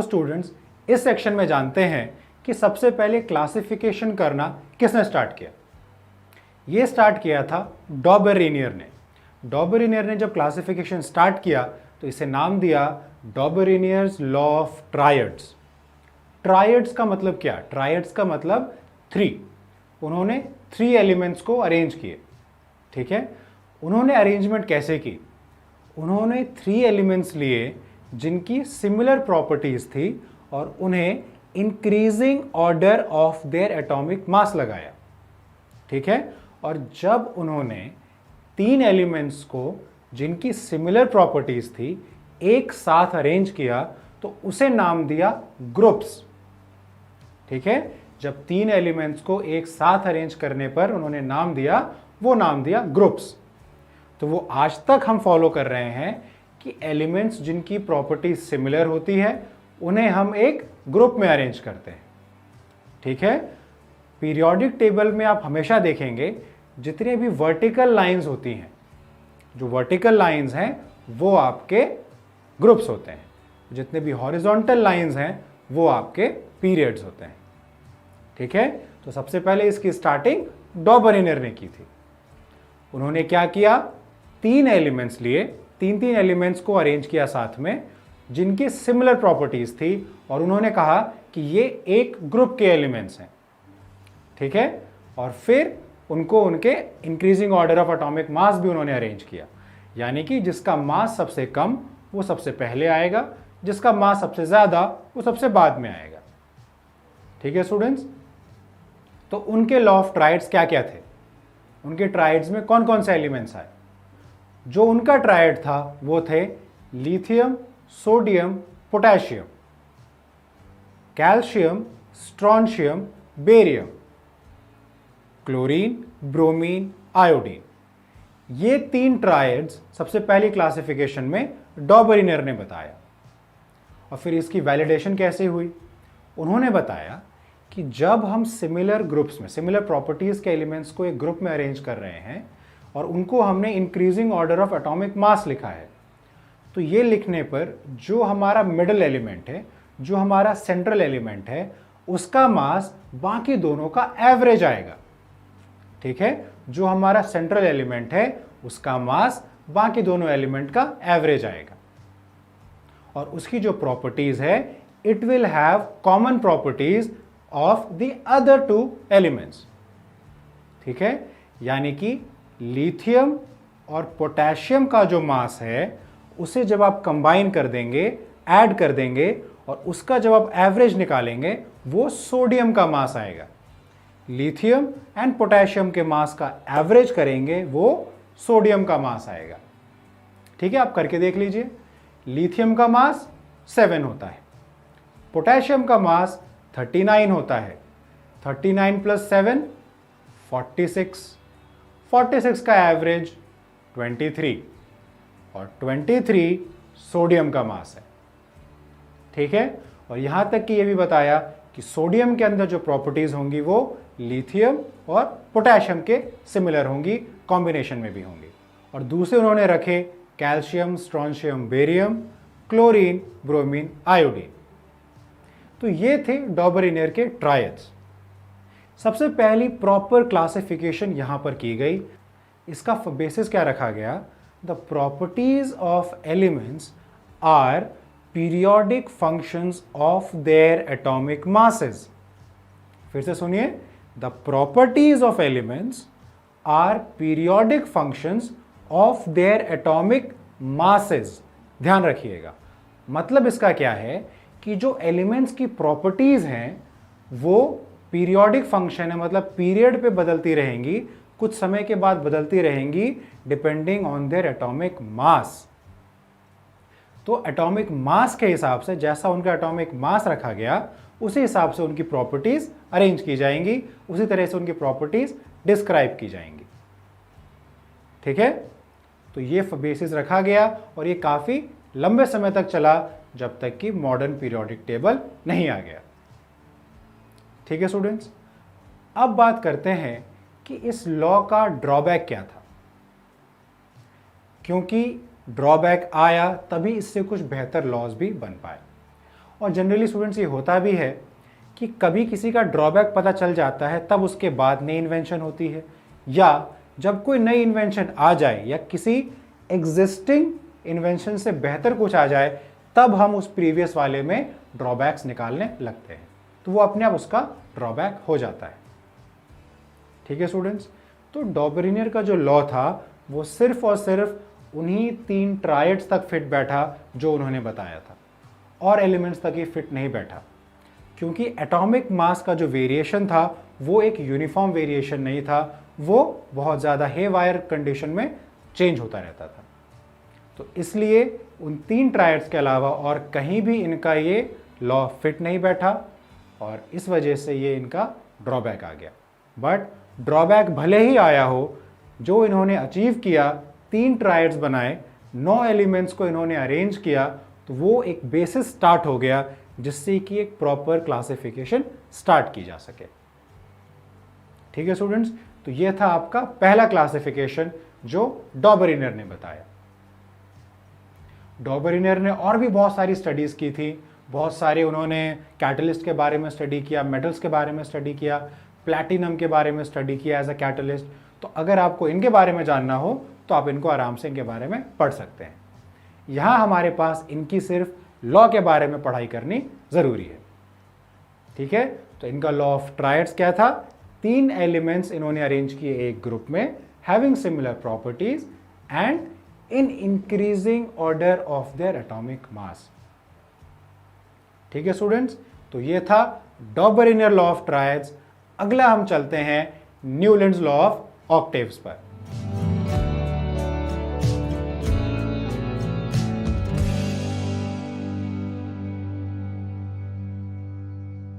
तो स्टूडेंट्स, इस सेक्शन में जानते हैं कि सबसे पहले क्लासिफिकेशन करना किसने स्टार्ट किया। ये स्टार्ट किया था डॉबरेनियर ने। डॉबरेनियर ने जब क्लासिफिकेशन स्टार्ट किया तो इसे नाम दिया डॉबरेनियर्स लॉ ऑफ ट्रायड्स। ट्रायड्स का मतलब क्या? ट्रायड्स का मतलब 3। उन्होंने 3 एलिमेंट्स को अरेंज किए। ठीक है, उन्होंने अरेंजमेंट कैसे की? उन्होंने 3 एलिमेंट्स लिए जिनकी सिमिलर प्रॉपर्टीज थी और उन्हें increasing order of their atomic mass लगाया। ठीक है, और जब उन्होंने 3 एलिमेंट्स को जिनकी सिमिलर प्रॉपर्टीज थी एक साथ अरेंज किया तो उसे नाम दिया ग्रुप्स। ठीक है, जब 3 एलिमेंट्स को एक साथ अरेंज करने पर उन्होंने नाम दिया, वो नाम दिया ग्रुप्स। तो वो आज तक हम फॉलो कर रहे हैं कि एलिमेंट्स जिनकी प्रॉपर्टी सिमिलर होती है उन्हें हम एक ग्रुप में अरेंज करते हैं। ठीक है, पीरियोडिक टेबल में आप हमेशा देखेंगे जितने भी वर्टिकल लाइंस होती हैं, जो वर्टिकल लाइंस हैं वो आपके ग्रुप्स होते हैं, जितने भी हॉरिजॉन्टल लाइंस हैं वो आपके पीरियड्स होते हैं। ठीक है, तो सबसे पहले इसकी स्टार्टिंग डॉबरेनियर ने की थी। उन्होंने क्या किया? 3 एलिमेंट्स लिए, 3 एलिमेंट्स को अरेंज किया साथ में जिनकी सिमिलर प्रॉपर्टीज थी और उन्होंने कहा कि ये एक ग्रुप के एलिमेंट्स हैं। ठीक है, और फिर उनको उनके increasing order of atomic mass भी उन्होंने अरेंज किया, यानी कि जिसका मास सबसे कम वो सबसे पहले आएगा, जिसका मास सबसे ज्यादा वो सबसे बाद में आएगा। ठीक है स्टूडेंट्स, तो उनके लॉ ऑफ ट्राइड्स क्या क्या थे? उनके ट्राइड्स में कौन कौन से एलिमेंट्स आए? जो उनका ट्राइड था वो थे lithium, sodium, potassium, calcium, strontium, barium, chlorine, bromine, iodine. ये 3 ट्राइड्स सबसे पहली क्लासिफिकेशन में डॉबरेनियर ने बताया। और फिर इसकी वैलिडेशन कैसे हुई? उन्होंने बताया कि जब हम सिमिलर ग्रुप्स में सिमिलर प्रॉपर्टीज के एलिमेंट्स को एक ग्रुप में अरेंज कर रहे हैं और उनको हमने increasing order of atomic mass लिखा है, तो ये लिखने पर जो हमारा मिडल एलिमेंट है, जो हमारा सेंट्रल एलिमेंट है, उसका मास बाकी दोनों का एवरेज आएगा। ठीक है, जो हमारा सेंट्रल एलिमेंट है उसका मास बाकी दोनों एलिमेंट का एवरेज आएगा और उसकी जो प्रॉपर्टीज है it will have common properties of the other 2 elements. ठीक है, यानी कि लिथियम और पोटेशियम का जो मास है उसे जब आप कंबाइन कर देंगे, ऐड कर देंगे और उसका जब आप एवरेज निकालेंगे वो सोडियम का मास आएगा। लिथियम एंड पोटेशियम के मास का एवरेज करेंगे वो सोडियम का मास आएगा। ठीक है, आप करके देख लीजिए। लिथियम का मास 7 होता है, पोटेशियम का मास 39 होता है। 39 + 7 46, 46 का एवरेज 23 और 23 सोडियम का मास है। ठीक है, और यहां तक कि यह भी बताया कि सोडियम के अंदर जो प्रॉपर्टीज होंगी वो लिथियम और पोटेशियम के सिमिलर होंगी, कॉम्बिनेशन में भी होंगी। और दूसरे उन्होंने रखे calcium, strontium, barium, chlorine, bromine, iodine. तो ये थे डॉबरेनियर के ट्रायड्स। सबसे पहली प्रॉपर क्लासिफिकेशन यहां पर की गई। इसका बेसिस क्या रखा गया? The properties of elements are periodic functions of their atomic masses. फिर से सुनिए, the properties of elements are periodic functions of their atomic masses. ध्यान रखिएगा, मतलब इसका क्या है कि जो एलिमेंट्स की प्रॉपर्टीज हैं वो पीरियोडिक फंक्शन है, मतलब पीरियड पे बदलती रहेंगी, कुछ समय के बाद बदलती रहेंगी depending on their atomic mass. तो एटॉमिक मास के हिसाब से जैसा उनका एटॉमिक मास रखा गया उसी हिसाब से उनकी प्रॉपर्टीज अरेंज की जाएंगी, उसी तरह से उनकी प्रॉपर्टीज डिस्क्राइब की जाएंगी। ठीक है, तो ये बेसिस रखा गया और ये काफी लंबे समय तक चला जब तक कि मॉडर्न पीरियोडिक टेबल नहीं आ गया। ठीक है स्टूडेंट्स, अब बात करते हैं कि इस लॉ का ड्रॉबैक क्या था। क्योंकि ड्रॉबैक आया तभी इससे कुछ बेहतर लॉज भी बन पाए और जनरली स्टूडेंट्स ये होता भी है कि कभी किसी का ड्रॉबैक पता चल जाता है तब उसके बाद नई इन्वेंशन होती है, या जब कोई नई इन्वेंशन आ जाए या किसी एग्जिस्टिंग इन्वेंशन से बेहतर कुछ आ जाए तब हम उस प्रीवियस वाले में ड्रॉबैक्स निकालने लगते हैं, तो वो अपने आप उसका ड्रॉबैक हो जाता है। ठीक है स्टूडेंट्स, तो डॉबरिनियर का जो लॉ था वो सिर्फ और सिर्फ उन्हीं 3 ट्रायड्स तक फिट बैठा जो उन्होंने बताया था, और एलिमेंट्स तक ये फिट नहीं बैठा, क्योंकि एटॉमिक मास का जो वेरिएशन था वो एक यूनिफॉर्म वेरिएशन नहीं था, वो बहुत ज़्यादा हेवायर कंडीशन में चेंज होता रहता था। तो इसलिए उन 3 ट्रायड्स के अलावा और कहीं भी इनका ये लॉ फिट नहीं बैठा, और इस वजह से ये इनका ड्रॉबैक आ गया। बट ड्रॉबैक भले ही आया हो, जो इन्होंने अचीव किया, 3 ट्रायड्स बनाए, 9 एलिमेंट्स को इन्होंने अरेंज किया, तो वो एक बेसिस स्टार्ट हो गया जिससे कि एक प्रॉपर क्लासिफिकेशन स्टार्ट की जा सके। ठीक है स्टूडेंट्स, तो ये था आपका पहला क्लासिफिकेशन जो डॉबरिनियर ने बताया। डॉबरिनियर ने और भी बहुत सारी स्टडीज की थी, बहुत सारे उन्होंने कैटलिस्ट के बारे में स्टडी किया, मेटल्स के बारे में स्टडी किया, प्लैटिनम के बारे में स्टडी किया एज अ कैटलिस्ट। तो अगर आपको इनके बारे में जानना हो तो आप इनको आराम से इनके बारे में पढ़ सकते हैं। यहाँ हमारे पास इनकी सिर्फ लॉ के बारे में पढ़ाई करनी ज़रूरी है। ठीक है, तो इनका लॉ ऑफ ट्रायड्स क्या था? 3 एलिमेंट्स इन्होंने अरेंज किए एक ग्रुप में, having similar properties and in increasing order of their atomic mass. ठीक है स्टूडेंट्स, तो ये था डॉबरिनियर लॉ ऑफ ट्रायड्स। अगला हम चलते हैं न्यूलैंड्स लॉ ऑफ ऑक्टेव्स पर।